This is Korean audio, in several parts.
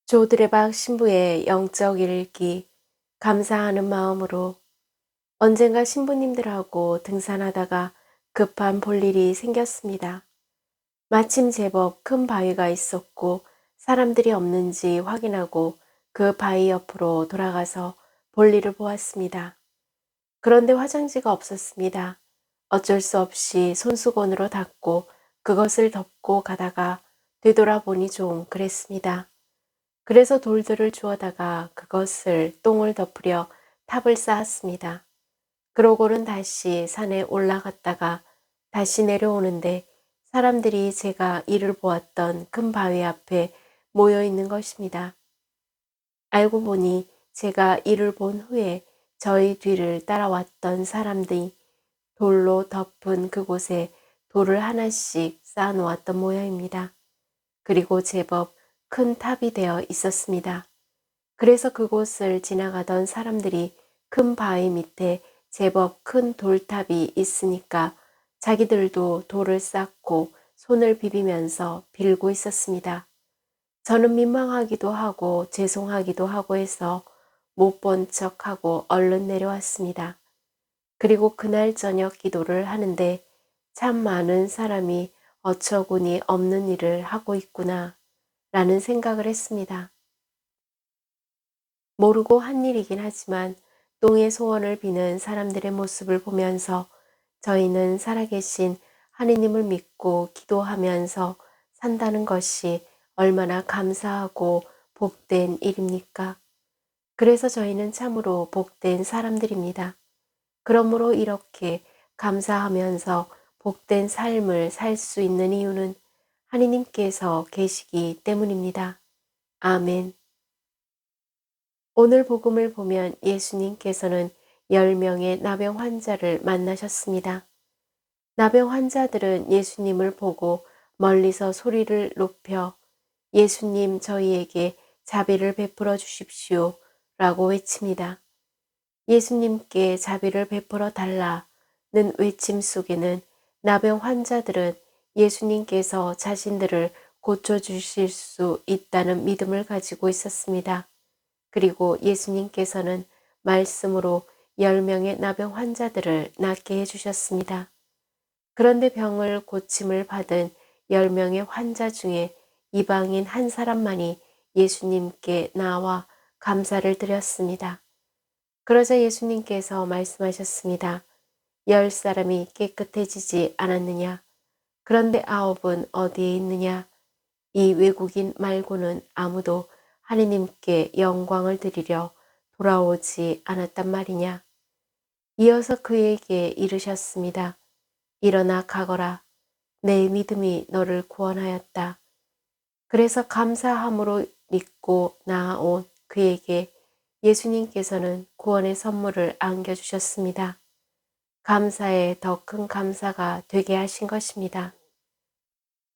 조드레박 신부의 영적 일기, 감사하는 마음으로 언젠가 신부님들하고 등산하다가 급한 볼일이 생겼습니다. 마침 제법 큰 바위가 있었고 사람들이 없는지 확인하고 그 바위 옆으로 돌아가서 볼일을 보았습니다. 그런데 화장지가 없었습니다. 어쩔 수 없이 손수건으로 닦고 그것을 덮고 가다가 되돌아보니 좀 그랬습니다. 그래서 돌들을 주워다가 그것을 똥을 덮으려 탑을 쌓았습니다. 그러고는 다시 산에 올라갔다가 다시 내려오는데 사람들이 제가 이를 보았던 큰 바위 앞에 모여 있는 것입니다. 알고 보니 제가 이를 본 후에 저희 뒤를 따라왔던 사람들이 돌로 덮은 그곳에 돌을 하나씩 쌓아놓았던 모양입니다. 그리고 제법 큰 탑이 되어 있었습니다. 그래서 그곳을 지나가던 사람들이 큰 바위 밑에 제법 큰 돌탑이 있으니까 자기들도 돌을 쌓고 손을 비비면서 빌고 있었습니다. 저는 민망하기도 하고 죄송하기도 하고 해서 못 본 척하고 얼른 내려왔습니다. 그리고 그날 저녁 기도를 하는데 참 많은 사람이 어처구니 없는 일을 하고 있구나 라는 생각을 했습니다. 모르고 한 일이긴 하지만 똥의 소원을 비는 사람들의 모습을 보면서 저희는 살아계신 하느님을 믿고 기도하면서 산다는 것이 얼마나 감사하고 복된 일입니까? 그래서 저희는 참으로 복된 사람들입니다. 그러므로 이렇게 감사하면서 복된 삶을 살 수 있는 이유는 하느님께서 계시기 때문입니다. 아멘. 오늘 복음을 보면 예수님께서는 10명의 나병 환자를 만나셨습니다. 나병 환자들은 예수님을 보고 멀리서 소리를 높여 예수님 저희에게 자비를 베풀어 주십시오 라고 외칩니다. 예수님께 자비를 베풀어 달라는 외침 속에는 나병 환자들은 예수님께서 자신들을 고쳐주실 수 있다는 믿음을 가지고 있었습니다. 그리고 예수님께서는 말씀으로 10명의 나병 환자들을 낫게 해주셨습니다. 그런데 병을 고침을 받은 10명의 환자 중에 이방인 한 사람만이 예수님께 나와 감사를 드렸습니다. 그러자 예수님께서 말씀하셨습니다. 10사람이 깨끗해지지 않았느냐? 그런데 9은 어디에 있느냐? 이 외국인 말고는 아무도 하느님께 영광을 드리려 돌아오지 않았단 말이냐. 이어서 그에게 이르셨습니다. 일어나 가거라. 내 믿음이 너를 구원하였다. 그래서 감사함으로 믿고 나아온 그에게 예수님께서는 구원의 선물을 안겨주셨습니다. 감사에 더 큰 감사가 되게 하신 것입니다.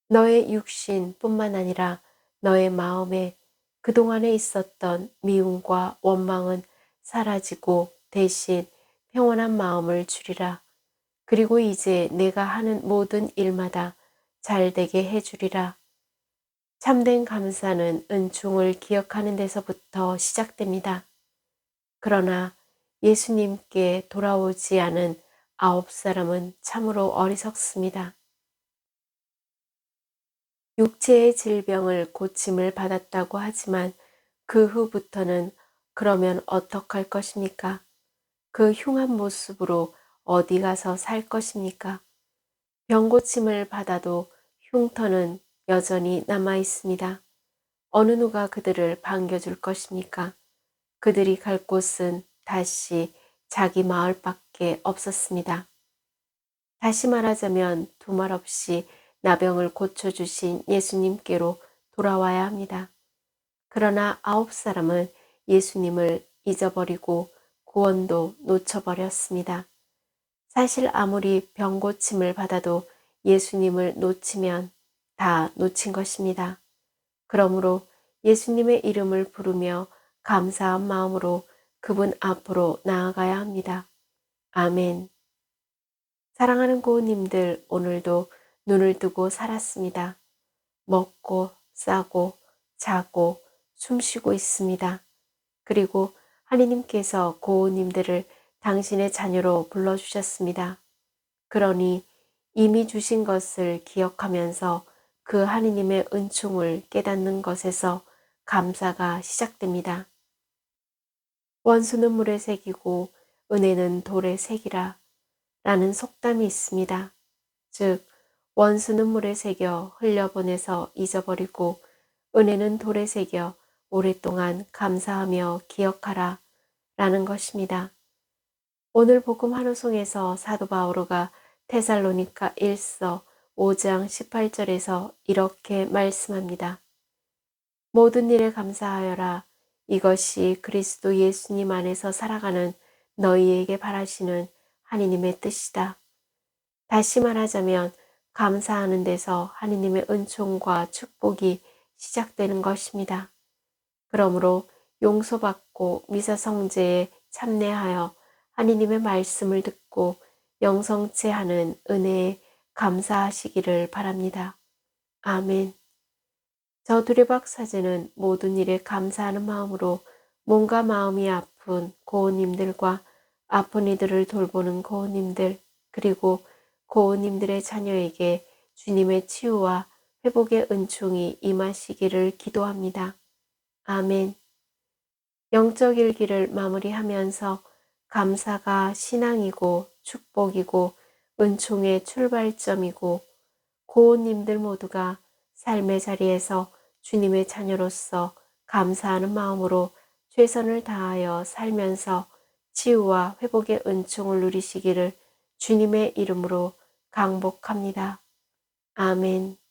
너의 육신뿐만 아니라 너의 마음에 그동안에 있었던 미움과 원망은 사라지고 대신 평온한 마음을 주리라. 그리고 이제 내가 하는 모든 일마다 잘 되게 해주리라. 참된 감사는 은총을 기억하는 데서부터 시작됩니다. 그러나 예수님께 돌아오지 않은 9사람은 참으로 어리석습니다. 육체의 질병을 고침을 받았다고 하지만 그 후부터는 그러면 어떡할 것입니까? 그 흉한 모습으로 어디 가서 살 것입니까? 병 고침을 받아도 흉터는 여전히 남아 있습니다. 어느 누가 그들을 반겨줄 것입니까? 그들이 갈 곳은 다시 자기 마을밖에 없었습니다. 다시 말하자면 두말 없이 나병을 고쳐주신 예수님께로 돌아와야 합니다. 그러나 9사람은 예수님을 잊어버리고 구원도 놓쳐버렸습니다. 사실 아무리 병 고침을 받아도 예수님을 놓치면 다 놓친 것입니다. 그러므로 예수님의 이름을 부르며 감사한 마음으로 그분 앞으로 나아가야 합니다. 아멘. 사랑하는 고우님들, 오늘도 눈을 뜨고 살았습니다. 먹고 싸고 자고 숨쉬고 있습니다. 그리고 하느님께서 고우님들을 당신의 자녀로 불러주셨습니다. 그러니 이미 주신 것을 기억하면서 그 하느님의 은총을 깨닫는 것에서 감사가 시작됩니다. 원수는 물에 새기고 은혜는 돌에 새기라 라는 속담이 있습니다. 즉, 원수는 물에 새겨 흘려보내서 잊어버리고 은혜는 돌에 새겨 오랫동안 감사하며 기억하라 라는 것입니다. 오늘 복음 한우송에서 사도 바오로가 테살로니가 1서 5장 18절에서 이렇게 말씀합니다. 모든 일에 감사하여라. 이것이 그리스도 예수님 안에서 살아가는 너희에게 바라시는 하느님의 뜻이다. 다시 말하자면 감사하는 데서 하느님의 은총과 축복이 시작되는 것입니다. 그러므로 용서받고 미사성제에 참내하여 하느님의 말씀을 듣고 영성체 하는 은혜에 감사하시기를 바랍니다. 아멘. 저 두레박 사제는 모든 일에 감사하는 마음으로 몸과 마음이 아픈 고은님들과 아픈 이들을 돌보는 고은님들 그리고 고은님들의 자녀에게 주님의 치유와 회복의 은총이 임하시기를 기도합니다. 아멘. 영적 일기를 마무리하면서 감사가 신앙이고 축복이고 은총의 출발점이고 고은님들 모두가 삶의 자리에서 주님의 자녀로서 감사하는 마음으로 최선을 다하여 살면서 치유와 회복의 은총을 누리시기를 주님의 이름으로 강복합니다. 아멘.